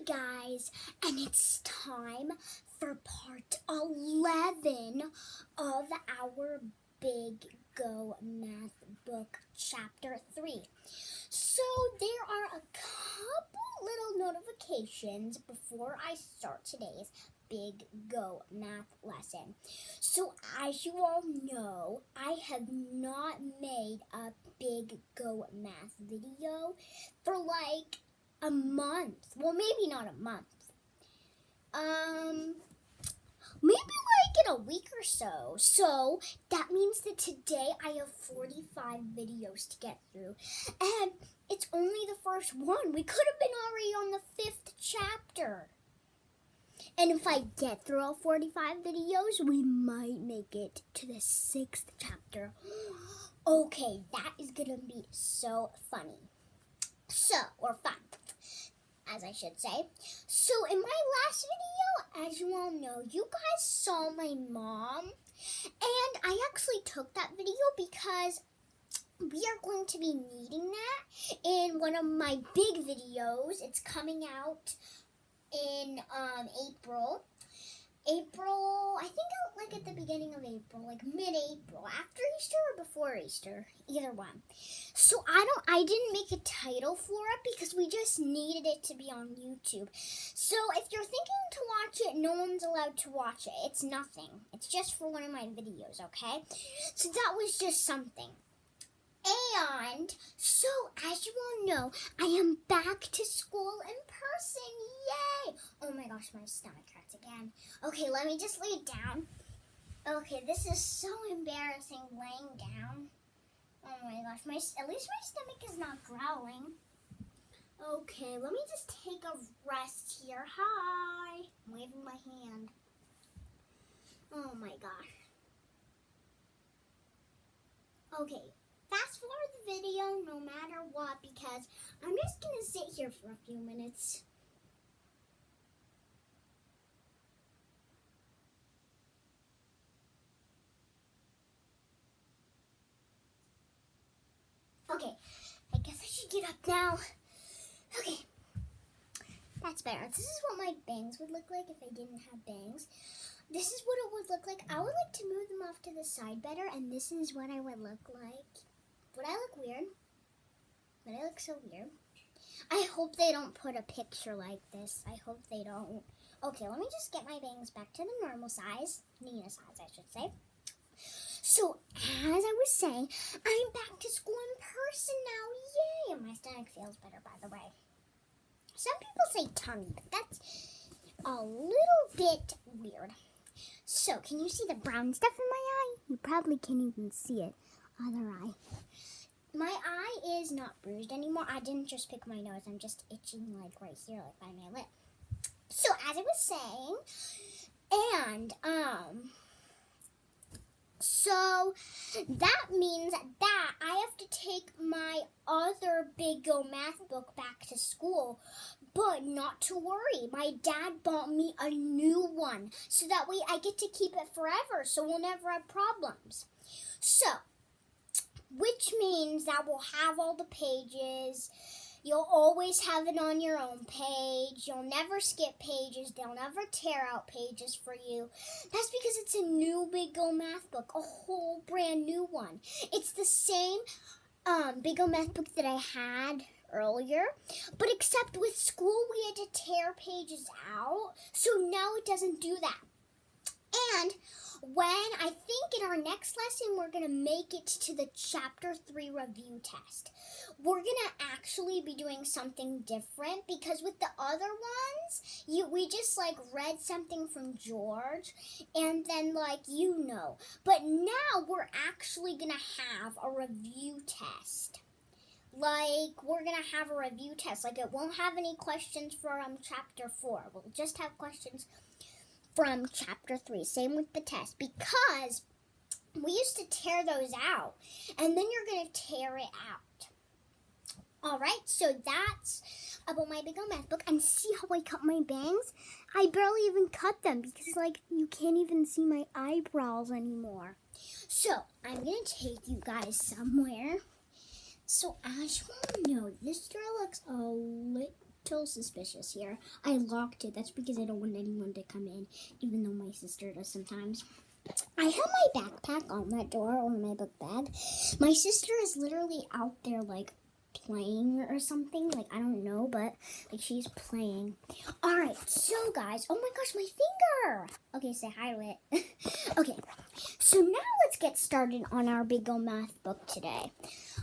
guys, and it's time for part 11 of our Big Go Math book, chapter 3. So there are a couple little notifications before I start today's Big Go Math lesson. So as you all know, I have not made a Big Go Math video for like a month. Well, maybe not a month. Maybe like in a week or so. So that means that today I have 45 videos to get through. And it's only the first one. We could have been already on the 5th chapter. And if I get through all 45 videos, we might make it to the 6th chapter. Okay, that is going to be so funny. Or fun, as I should say. So in my last video, as you all know, you guys saw my mom. And I actually took that video because we are going to be needing that in one of my big videos. It's coming out in April, I think like at the beginning of April, like mid-April, after Easter or before Easter, either one. So I didn't make a title for it because we just needed it to be on YouTube. So if you're thinking to watch it, no one's allowed to watch it. It's nothing. It's just for one of my videos, okay? So that was just something. And so, as you all know, I am back to school in person. Yay! Oh my gosh, my stomach hurts again. Okay, let me just lay down. Okay, this is so embarrassing laying down. Oh my gosh, at least my stomach is not growling. Okay, let me just take a rest here. Hi! I'm waving my hand. Oh my gosh. Okay. Fast forward the video no matter what because I'm just going to sit here for a few minutes. Okay, I guess I should get up now. Okay, that's better. This is what my bangs would look like if I didn't have bangs. This is what it would look like. I would like to move them off to the side better, and this is what I would look like. Would I look weird? Would I look so weird? I hope they don't put a picture like this. I hope they don't. Okay, let me just get my bangs back to the normal size. Nina size, I should say. So, as I was saying, I'm back to school in person now. Yay! And my stomach feels better, by the way. Some people say tummy, but that's a little bit weird. So, can you see the brown stuff in my eye? You probably can't even see it. Other eye. My eye is not bruised anymore. I didn't just pick my nose. I'm just itching like right here, like by my lip. So as I was saying, and so that means that I have to take my other Big Go Math book back to school. But not to worry, my dad bought me a new one. So that way I get to keep it forever. So we'll never have problems. So, which means that we'll have all the pages. You'll always have it on your own page. You'll never skip pages. They'll never tear out pages for you. That's because it's a new Big Go Math book, a whole brand new one. It's the same Big Go Math book that I had earlier, but except with school we had to tear pages out, so now it doesn't do that. And when I think in our next lesson, we're going to make it to the chapter 3 review test. We're going to actually be doing something different because with the other ones, we just like read something from George and then But now we're actually going to have a review test. We're going to have a review test. It won't have any questions from chapter 4. We'll just have questions from chapter 3. Same with the test. Because we used to tear those out. And then you're going to tear it out. Alright, so that's about my Big Go Math book. And see how I cut my bangs? I barely even cut them because, you can't even see my eyebrows anymore. So, I'm going to take you guys somewhere. So, as you all know, this door looks a little little suspicious here. I locked it. That's because I don't want anyone to come in, even though my sister does sometimes. I have my backpack on that door, or my book bag. My sister is literally out there, like, playing or something. Like, I don't know, but, like, she's playing. All right, so, guys. Oh, my gosh, my finger. Okay, say hi to it. Okay, so now let's get started on our big old math book today.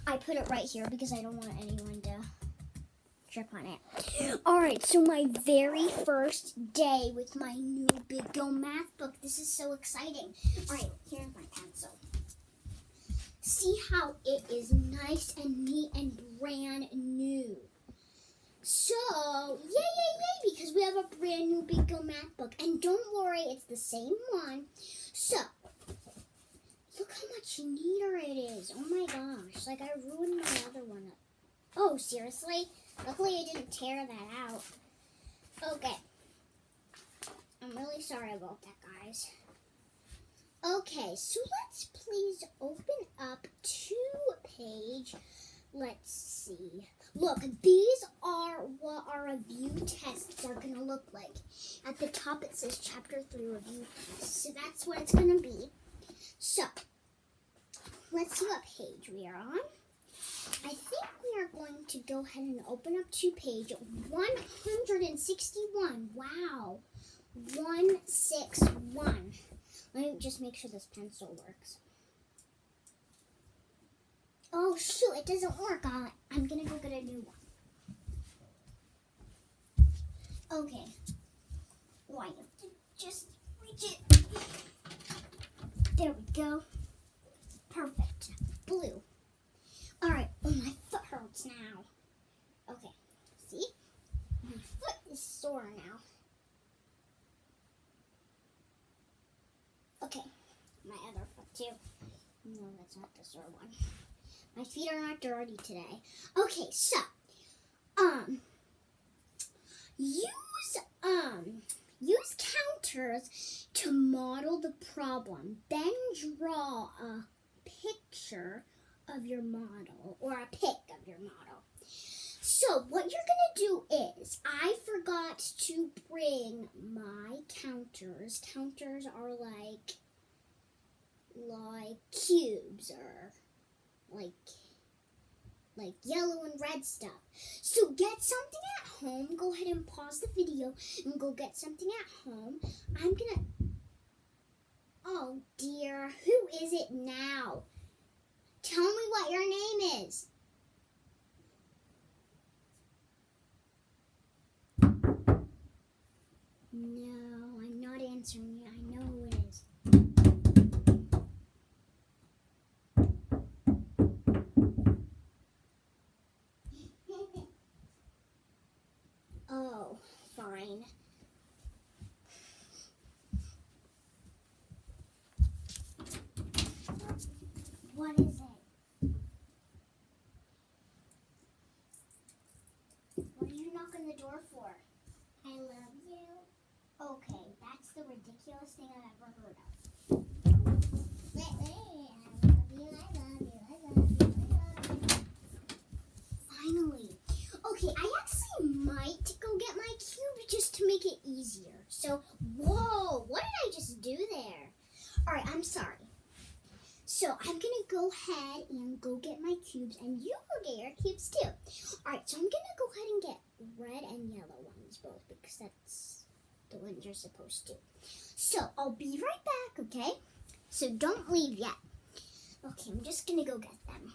I put it right here because I don't want anyone to trip on it. All right, so my very first day with my new big old math book. This is so exciting. All right, here's my pencil. See how it is nice and neat and brand new. So, yay, because we have a brand new big old math book. And don't worry, it's the same one. So, look how much neater it is. Oh my gosh, like I ruined my other one. Oh, seriously? Luckily I didn't tear that out. Okay. I'm really sorry about that, guys. Okay, so let's please open up to page, let's see. Look, these are what our review tests are going to look like. At the top it says Chapter 3 Review Test, so that's what it's going to be. So, let's see what page we are on. I think we are going to go ahead and open up to page 161. Wow. 161. Let me just make sure this pencil works. Oh, shoot, it doesn't work. I'm going to go get a new one. Okay. Oh, I have to just reach it. There we go. Perfect. Blue. All right. Oh, my foot hurts now. Okay. See? My foot is sore now. Okay. My other foot, too. No, that's not the sore one. My feet are not dirty today. Okay, so, use counters to model the problem. Then draw a picture of your model, or a pic of your model. So what you're going to do is, I forgot to bring my counters. Counters are like cubes, or like yellow and red stuff. So get something at home. Go ahead and pause the video and go get something at home. I'm gonna... Oh dear, who is it now? Tell me what your name is. No, I'm not answering it. I know who it is. Oh, fine. What is it? What did you knock on the door for? I love you. Okay, that's the ridiculous thing I've ever heard of. Finally. Okay, I actually might go get my cube just to make it easier. So, whoa, what did I just do there? All right, I'm sorry. So, I'm going to go ahead and go get my cubes, and you go get your cubes too. All right, so I'm going to go ahead and get red and yellow ones both, because that's the ones you're supposed to. So, I'll be right back, okay? So, don't leave yet. Okay, I'm just going to go get them.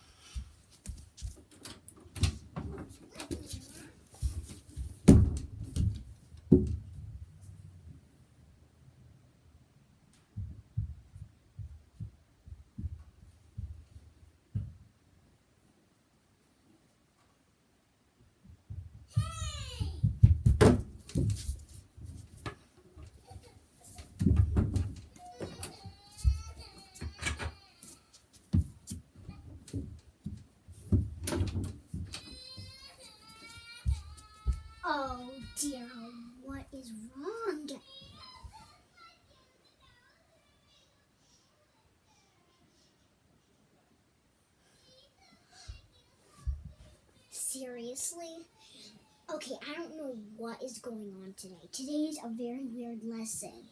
Oh dear, what is wrong? Seriously? Okay, I don't know what is going on today. Today is a very weird lesson.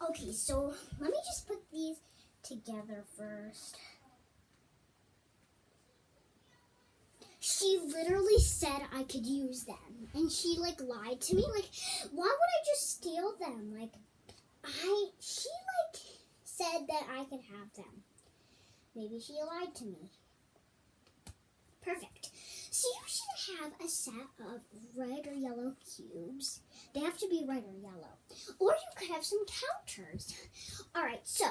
Okay, so let me just put these together first. She literally said I could use them, and she lied to me. Why would I just steal them? She said that I could have them. Maybe she lied to me. Perfect. So you should have a set of red or yellow cubes. They have to be red or yellow. Or you could have some counters. Alright, so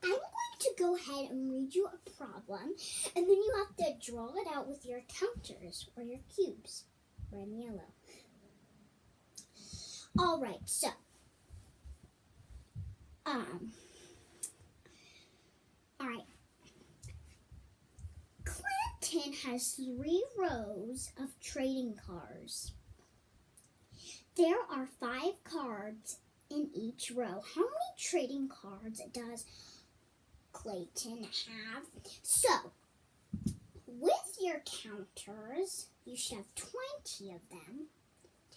I'm going to go ahead and read you a problem, and then you have to draw it out with your counters or your cubes, red and yellow. Alright, so alright. Clinton has 3 rows of trading cards. There are 5 cards in each row. How many trading cards does Clayton have? So, with your counters, you should have 20 of them,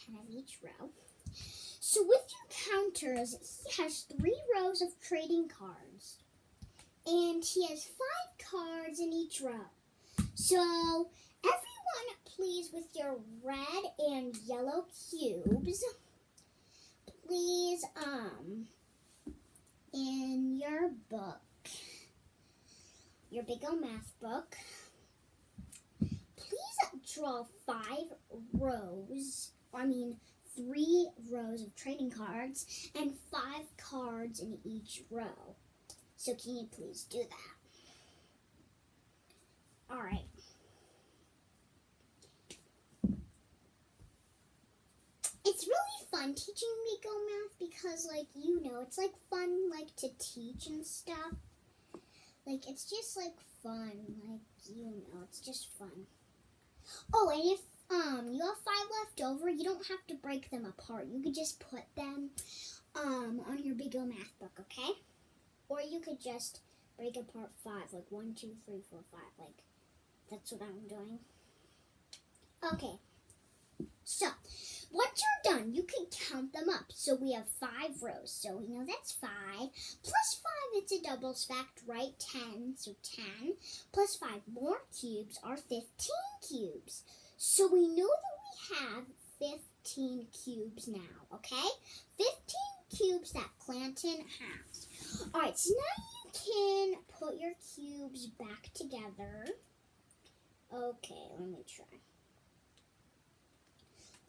10 of each row. So with your counters, he has 3 rows of trading cards, and he has 5 cards in each row. So everyone, please, with your red and yellow cubes, please, in your book, your Big O Math book, please draw 3 rows of trading cards and 5 cards in each row. So can you please do that? All right. It's really fun teaching Big O Math because, it's fun, to teach and stuff. It's just, fun. It's just fun. Oh, and if you have 5 left over, you don't have to break them apart. You could just put them on your Big O Math book, okay? Or you could just break apart 5, 1, 2, 3, 4, 5. That's what I'm doing. Okay. So, once you're done, you can count them up. So we have 5 rows. So we know that's 5. Plus 5, it's a double stacked, right? 10. So 10. Plus 5 more cubes are 15 cubes. So we know that we have 15 cubes now, okay? 15 cubes that Clanton has. All right, so now you can put your cubes back together. Okay, let me try.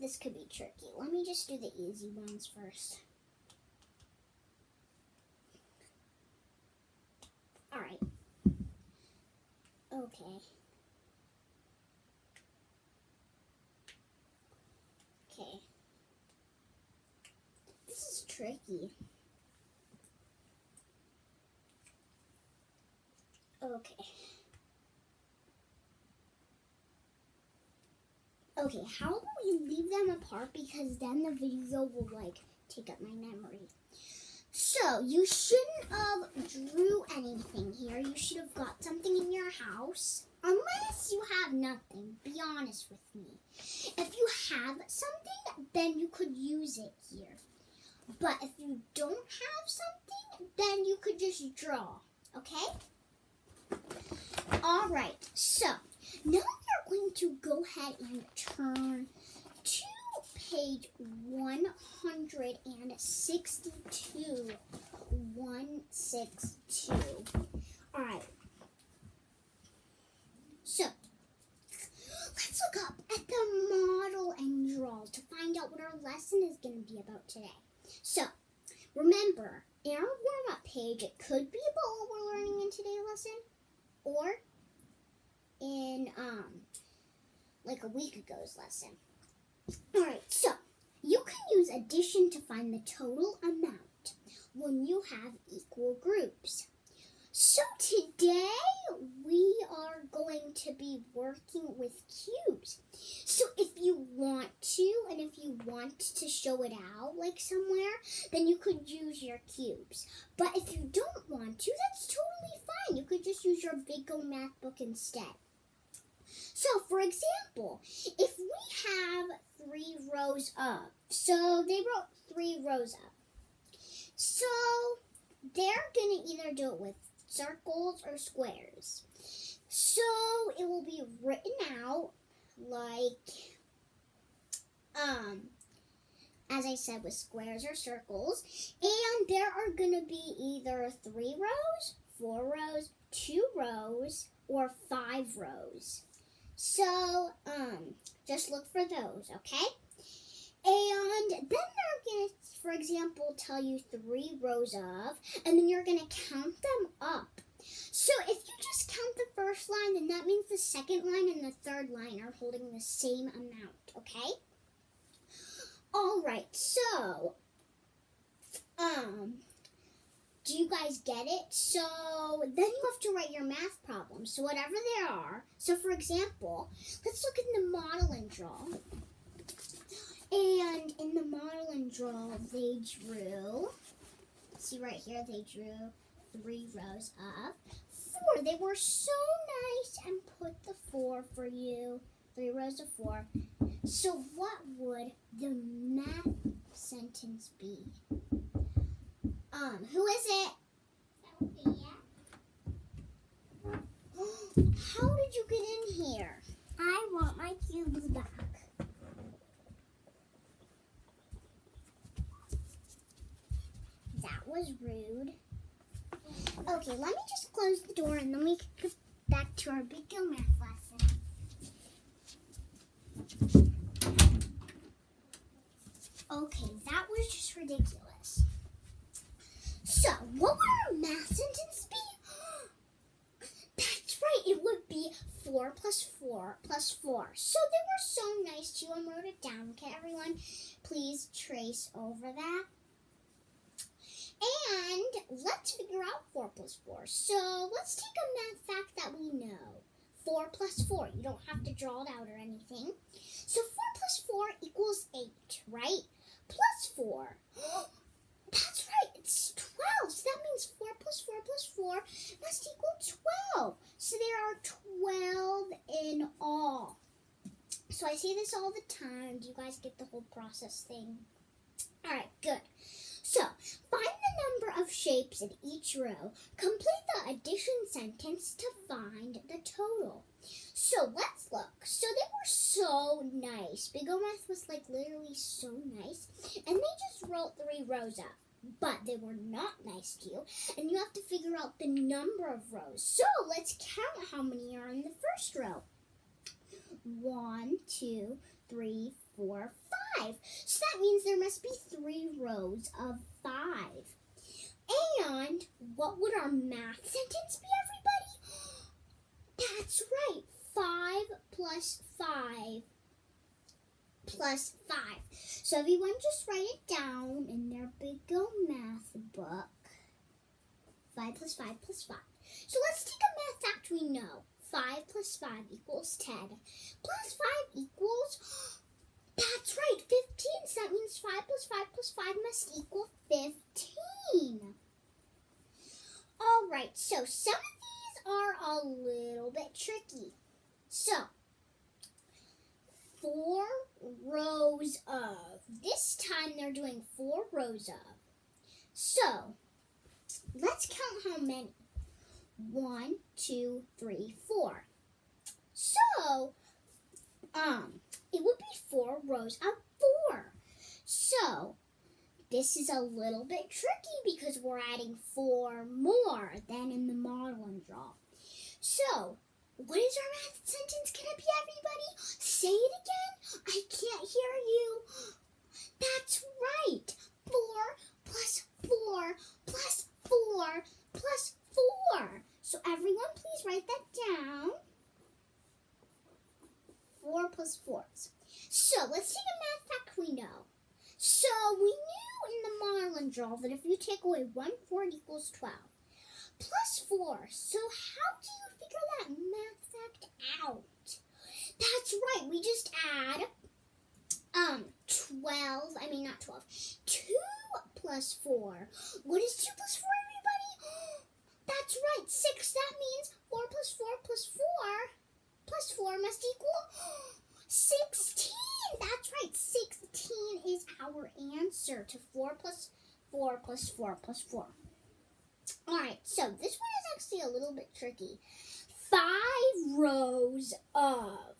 This could be tricky. Let me just do the easy ones first. All right. Okay. Okay. This is tricky. Okay. Okay, how about we leave them apart because then the video will take up my memory. So, you shouldn't have drew anything here. You should have got something in your house. Unless you have nothing, be honest with me. If you have something, then you could use it here. But if you don't have something, then you could just draw, okay? Alright, so now we're going to go ahead and turn to page 162. 162. Alright. So, let's look up at the model and draw to find out what our lesson is going to be about today. So, remember, in our warm-up page, it could be about what we're learning in today's lesson, or in, a week ago's lesson. Alright, so, you can use addition to find the total amount when you have equal groups. So today, we are going to be working with cubes. So if you want to, and if you want to show it out somewhere, then you could use your cubes. But if you don't want to, that's totally fine. You could just use your Big O Math book instead. So, for example, if we have 3 rows up, so they wrote 3 rows up. So, they're going to either do it with circles or squares. So, it will be written out like, as I said, with squares or circles. And there are going to be either 3 rows, 4 rows, 2 rows, or 5 rows. So, just look for those, okay? And then they're going to, for example, tell you 3 rows of, and then you're going to count them up. So if you just count the first line, then that means the second line and the third line are holding the same amount, okay? All right, so, do you guys get it? So then you have to write your math problems. So whatever they are. So for example, let's look in the model and draw. And in the model and draw, they drew, see right here, they drew 3 rows of 4. They were so nice and put the 4 for you. 3 rows of 4. So what would the math sentence be? Who is it? Sophia. How did you get in here? I want my cubes back. That was rude. Okay, let me just close the door and then we can go back to our big Go math lesson. Okay, that was just ridiculous. So, what would our math sentence be? That's right, it would be 4 plus 4 plus 4. So they were so nice to you and wrote it down. Okay, everyone, please trace over that. And let's figure out 4 plus 4. So let's take a math fact that we know. 4 plus 4. You don't have to draw it out or anything. So 4 plus 4 equals 8, right? Plus 4. That's right, it's 12. So that means 4 plus 4 plus 4 must equal 12. So there are 12 in all. So I say this all the time. Do you guys get the whole process thing? All right, good. So, find the number of shapes in each row. Complete the addition sentence to find the total. So, let's look. So, they were so nice. Big O Math was like literally so nice. And they just wrote 3 rows up. But they were not nice to you. And you have to figure out the number of rows. So, let's count how many are in the first row. 1, 2, 3, 4, 5. So that means there must be 3 rows of 5. And what would our math sentence be, everybody? That's right, 5 plus 5 plus 5. So everyone just write it down in their Big O Math book. 5 plus 5 plus 5. So let's take a math fact we know. 5 plus 5 equals 10. Plus 5 equals, that's right, 15. So that means 5 plus 5 plus 5 must equal 15. All right, so some of these are a little bit tricky. So, 4 rows of. This time they're doing 4 rows of. So, let's count how many. 1, 2, 3, 4. So, it would be 4 rows of 4. So, this is a little bit tricky because we're adding 4 more than in the model and draw. So, what is our math sentence going to be, everybody? Say it again. I can't hear you. That's right. 4 plus 4 plus 4 plus 4. So everyone, please write that down. 4 plus 4. So let's take a math fact we know. So we knew in the model and draw that if you take away 1 4 equals 12. Plus 4. So how do you figure that math fact out? That's right. We just add 2 plus 4. What is 2 plus 4, everybody? That's right, 6. That means 4 plus 4 plus 4 plus 4 must equal 16. That's right, 16 is our answer to 4 plus 4 plus 4 plus 4. All right, so this one is actually a little bit tricky. 5 rows of.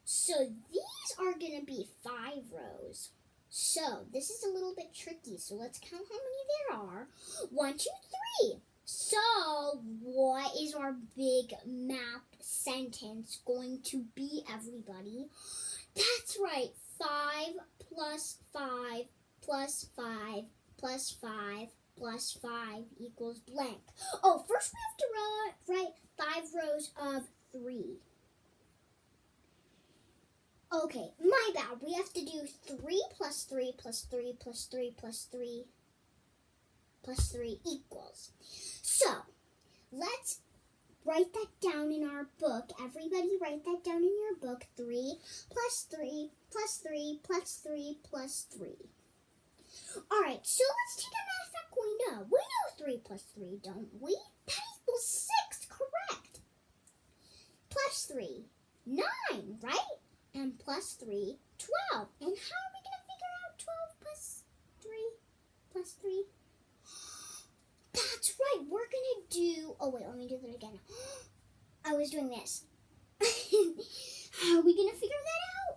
So these are going to be 5 rows. So this is a little bit tricky. So let's count how many there are. 1, 2, 3. So what is our big math sentence going to be, everybody? That's right. 5 plus 5 plus 5 plus 5 plus 5 equals blank. Oh, first we have to write 5 rows of 3. Okay, my bad. We have to do 3 plus 3 plus 3 plus 3 plus 3 plus 3 equals. So, let's write that down in our book. Everybody write that down in your book. 3 plus 3 plus 3 plus 3 plus 3. All right, so let's take a math fact we know. We know 3 plus 3, don't we? That equals 6, correct. Plus 3, 9, right? And plus 3, 12. And how are we going to figure out 12 plus 3 plus 3? That's right. We're going to do... Oh, wait. Let me do that again. I was doing this. How are we going to figure that out?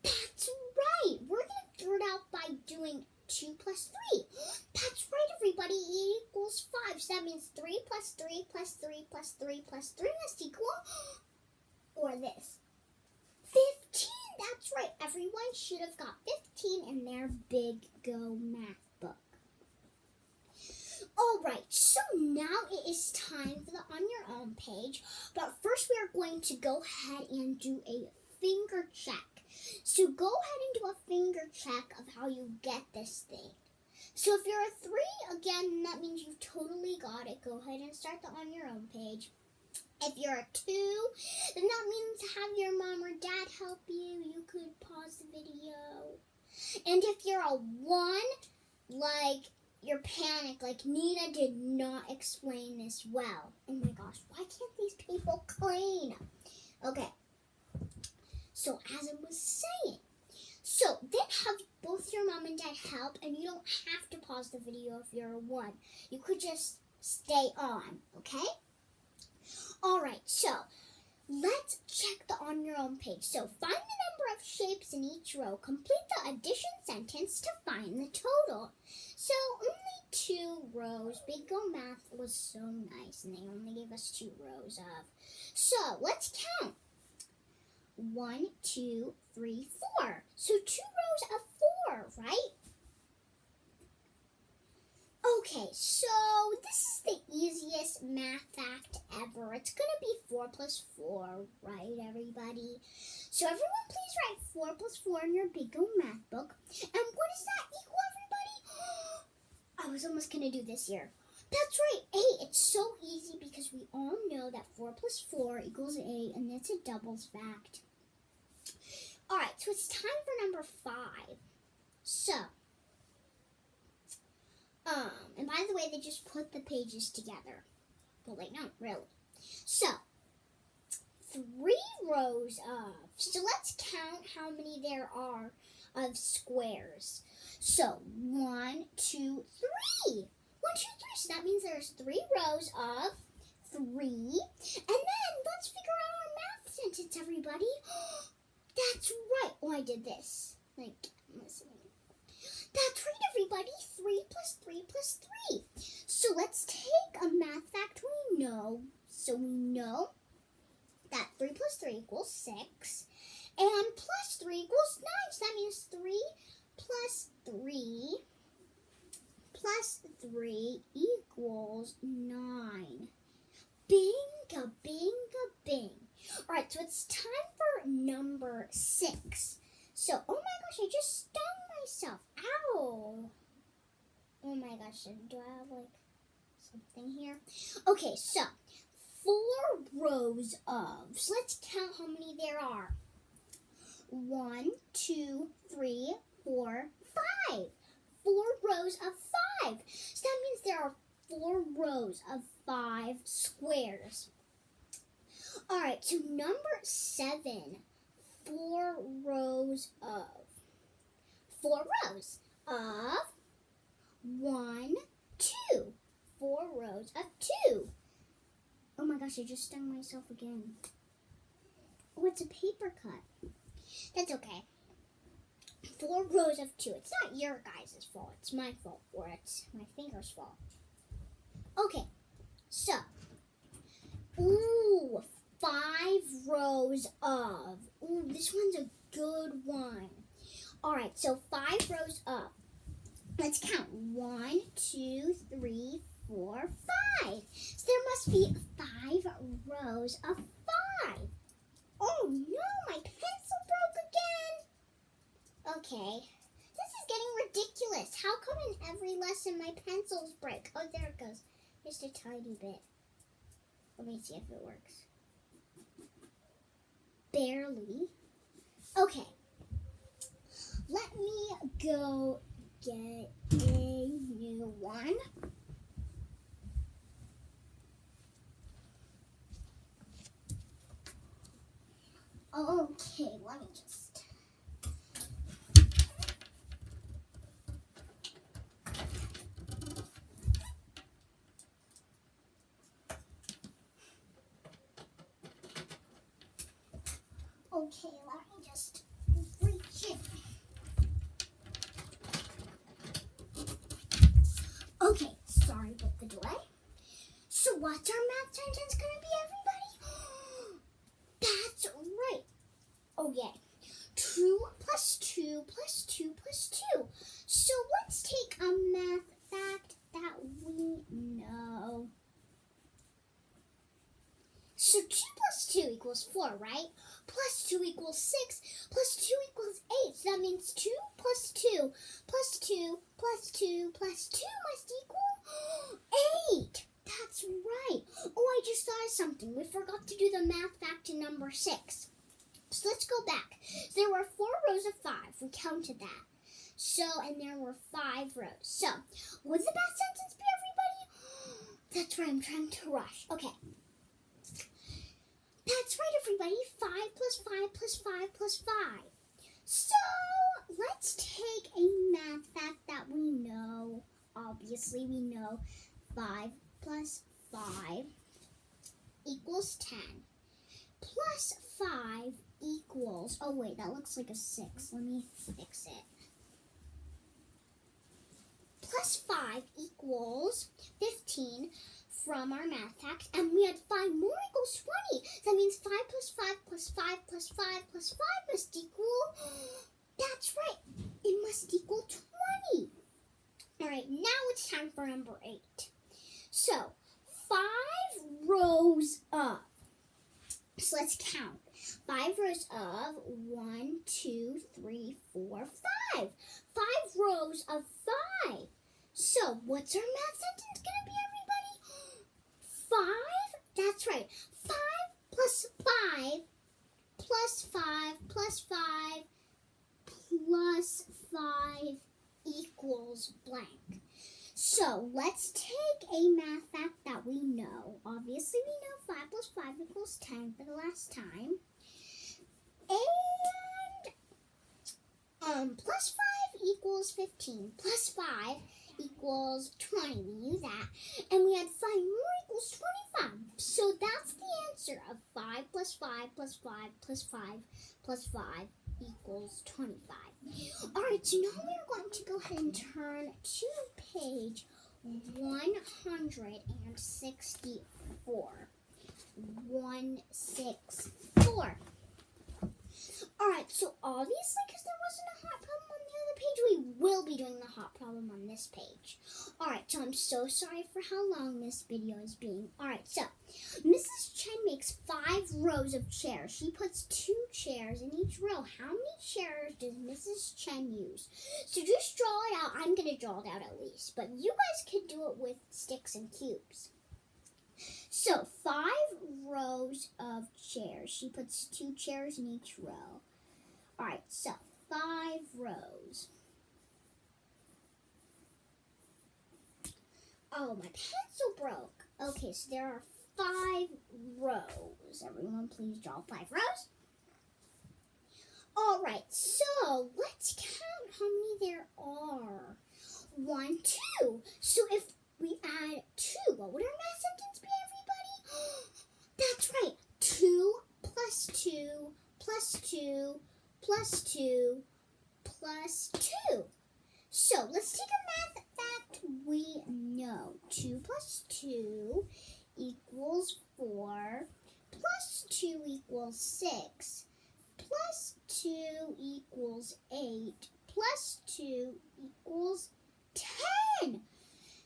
That's right. We're going to figure it out by doing 2 plus 3. That's right, everybody. E equals 5. So that means 3 plus 3 plus 3 plus 3 plus 3 must equal... Or this. 15. That's right. Everyone should have got 15 in their Big Go math book. All right. So now it is time for the On Your Own page. But first we are going to go ahead and do a finger check. So go ahead and do a finger check of how you get this thing. So if you're a 3, again, that means you totally got it. Go ahead and start the On Your Own page. If you're a 2, then that means have your mom or dad help you. You could pause the video. And if you're a 1, like you're panicked, like Nina did not explain this well. Oh my gosh, why can't these people clean? Okay, so as I was saying, so then have both your mom and dad help, and you don't have to pause the video if you're a 1. You could just stay on, okay? All right, so let's check the On Your Own page. So find the number of shapes in each row. Complete the addition sentence to find the total. So only 2 rows. Big Go Math was so nice, and they only gave us 2 rows of. So let's count. 1, 2, 3, 4. So 2 rows of 4, right? Okay, so this is the easiest math fact ever. It's going to be 4 plus 4, right, everybody? So everyone please write 4 plus 4 in your Big Go Math book. And what does that equal, everybody? I was almost going to do this here. That's right, 8. It's so easy because we all know that 4 plus 4 equals 8, and that's a doubles fact. All right, so it's time for number 5. So... and by the way, they just put the pages together. Well, they don't really. So, 3 rows of. So let's count how many there are of squares. So, 1, 2, 3. 1, 2, 3. So that means there's 3 rows of 3. And then let's figure out our math sentence, everybody. That's right. Oh, I did this. Like, listen. That's right, everybody. 3 plus 3 plus 3. So let's take a math fact we know. So we know that 3 plus 3 equals 6. And plus 3 equals 9. So that means 3 plus 3 plus 3 equals 9. Bingo, bingo, bing. All right, so it's time for number 6. So, oh my gosh, I just stung myself. Ow. Oh my gosh, do I have like something here? Okay, so 4 rows of. So let's count how many there are. 1, 2, 3, 4, 5. 4 rows of 5. So that means there are 4 rows of 5 squares. All right, so number 7, 4 rows of 1, 2. 4 rows of 2. Oh my gosh, I just stung myself again. Oh, it's a paper cut. That's okay. 4 rows of 2. It's not your guys' fault. It's my fault, or it's my finger's fault. Okay, so, 5 rows of. This one's a good one. All right, so 5 rows up. Let's count. 1, 2, 3, 4, 5. So there must be 5 rows of 5. Oh no, my pencil broke again. Okay, this is getting ridiculous. How come in every lesson my pencils break? Oh, there it goes. Just a tiny bit. Let me see if it works. Barely. Okay. Let me go get a new one. Okay, let me just. Okay, let me just reach it. Okay, sorry about the delay. So what's our math sentence going to be, everybody? That's right. Oh, yeah. 2 plus 2 plus 2 plus 2. So let's take a math fact that we know. So 2 plus 2 equals 4, right? Plus 2 equals 6, plus 2 equals 8. So that means 2 plus 2 plus 2 plus 2 plus 2 must equal 8. That's right. Oh, I just thought of something. We forgot to do the math fact in number 6. So let's go back. There were 4 rows of 5. We counted that. So, and there were 5 rows. So, what would the math sentence be, everybody? That's right, I'm trying to rush. Okay. That's right, everybody. 5 plus 5 plus 5 plus 5. So, let's take a math fact that we know. Obviously, we know 5 plus 5 equals 10. Plus 5 equals, oh wait, that looks like a 6. Let me fix it. Plus 5 equals 15 from our math fact, and we had 5 more equals 20. So that means 5 plus 5 plus 5 plus 5 plus 5 must equal, that's right, it must equal 20. All right, now it's time for number 8. So, 5 rows up. So let's count. 5 rows of 1, 2, 3, 4, 5. 5 rows of 5. So what's our math sentence going to be, everybody? 5? That's right. 5 plus 5 plus 5 plus 5 plus 5 equals blank. So let's take a math fact that we know. Obviously, we know 5 plus 5 equals 10 for the last time. And plus 5 equals 15. Plus 5 equals 20. We knew that. And we had 5 more equals 25. So that's the answer of 5 plus 5 plus 5 plus 5 plus 5 equals 25. All right, so now we're going to go ahead and turn to page 164. 164. All right, so obviously, because there wasn't a hot problem on the other page, we will be doing the hot problem on this page. All right, so I'm so sorry for how long this video is being. All right, so Mrs. Chen makes 5 rows of chairs. She puts 2 chairs in each row. How many chairs does Mrs. Chen use? So just draw it out. I'm going to draw it out at least, but you guys could do it with sticks and cubes. So 5 rows of chairs. She puts 2 chairs in each row. All right, so 5 rows. Oh, my pencil broke. Okay, so there are 5 rows. Everyone please draw 5 rows. Alright, so let's count how many there are. 1, 2. So if we add 2, what would our math sentence be, everybody? That's right. 2 plus 2 plus 2 plus 2 plus 2. So let's take a math fact we know. 2 plus 2 equals 4 plus 2 equals 6 plus 2 equals 8 plus 2 equals 10.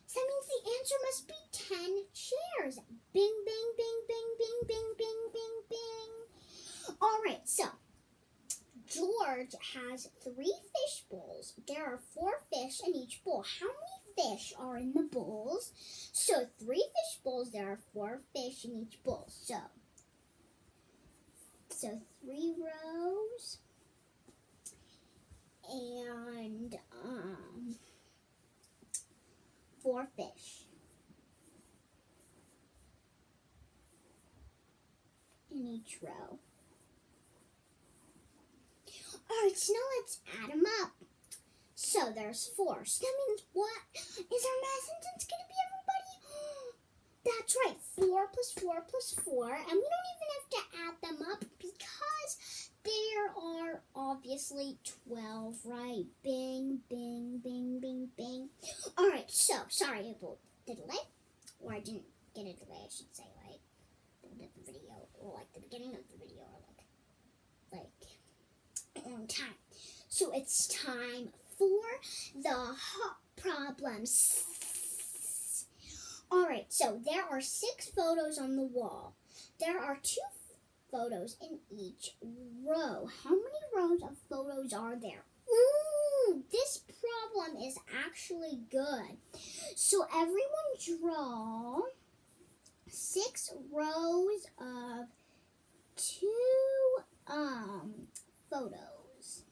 So that means the answer must be 10 chairs. Bing, bing, bing, bing, bing, bing, bing, bing, bing. All right, so George has 3 fish bowls. There are 4 fish in each bowl. How many fish are in the bowls? So 3 fish bowls, there are 4 fish in each bowl. So 3 rows and 4 fish in each row. All right, so now let's add them up. So there's 4. So that means what is our math sentence going to be, everybody? That's right, 4 plus 4 plus 4. And we don't even have to add them up because there are obviously 12, right? Bing, bing, bing, bing, bing. All right, so sorry about the delay. Or I didn't get a delay, I should say, right? The video, or like the beginning of the video, or like on time. So it's time for the hot problems. All right, so there are 6 photos on the wall. There are 2 photos in each row. How many rows of photos are there? Ooh, this problem is actually good. So everyone draw 6 rows of 2 photos.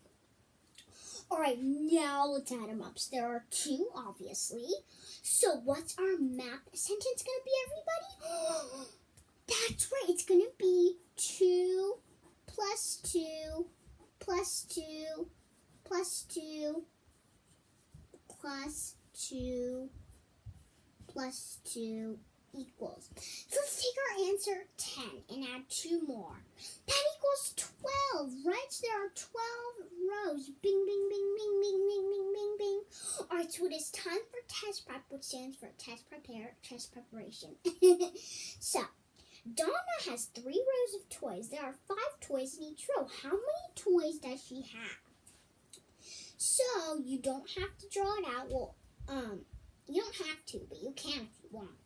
All right, now let's add them up. So there are 2, obviously. So what's our math sentence going to be, everybody? That's right. It's going to be 2 plus 2 plus 2 plus 2 plus 2 plus 2 equals. So let's take our answer 10 and add 2 more. That equals 12, right? So there are 12 rows. Bing, bing, bing, bing, bing, bing, bing, bing, bing. All right, so it is time for test prep, which stands for test preparation. So Donna has 3 rows of toys. There are 5 toys in each row. How many toys does she have? So you don't have to draw it out. Well, you don't have to, but you can if you want.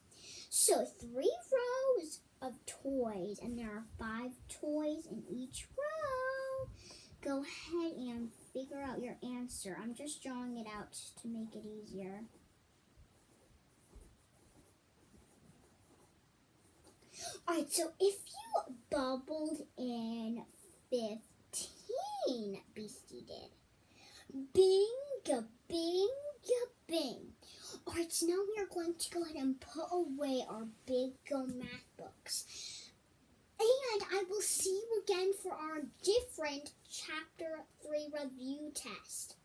So 3 rows of toys, and there are 5 toys in each row. Go ahead and figure out your answer. I'm just drawing it out to make it easier. Alright, so if you bubbled in 15, Beastie did. Bing, bing, bing. Alright, so now we are going to go ahead and put away our big math books. And I will see you again for our different Chapter 3 review test.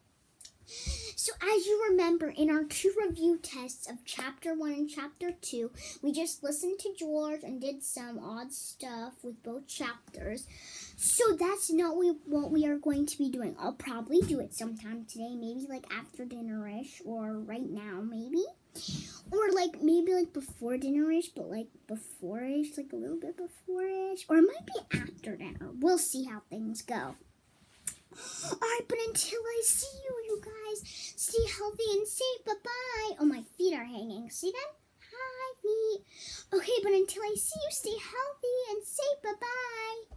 So as you remember, in our 2 review tests of Chapter 1 and Chapter 2, we just listened to George and did some odd stuff with both chapters. So that's not what we are going to be doing. I'll probably do it sometime today, maybe like after dinner-ish, or right now maybe. Or like maybe like before dinner-ish, but like before-ish, like a little bit before-ish. Or it might be after dinner. We'll see how things go. Alright, but until I see you guys, stay healthy and safe. Bye-bye. Oh, my feet are hanging. See them? Hi, feet. Okay, but until I see you, stay healthy and safe. Bye-bye.